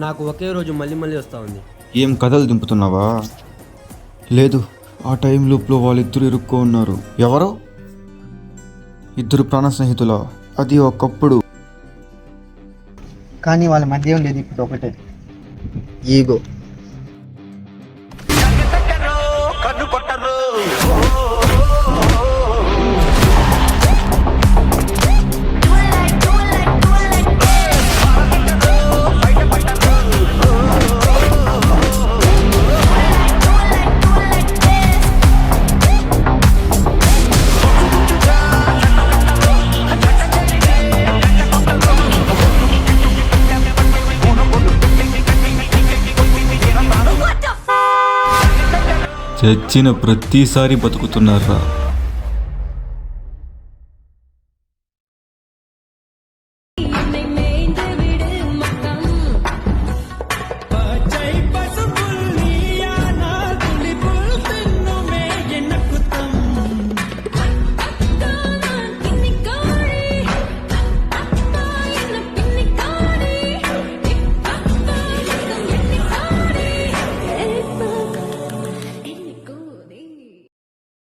నాకు ఒకే రోజు మళ్ళీ మళ్ళీ వస్తూ ఉంది. ఏం కథలు దింపుతున్నావా? లేదు, ఆ టైం లూప్లో వాళ్ళిద్దరు ఇరుక్కో ఉన్నారు. ఎవరో ఇద్దరు ప్రాణ స్నేహితుల. అది ఒకప్పుడు. కానీ వాళ్ళ మధ్య ఉండేది ఇప్పుడు ఒకటే, ఈగో. చచ్చిన ప్రతిసారి బతుకుతున్నారా?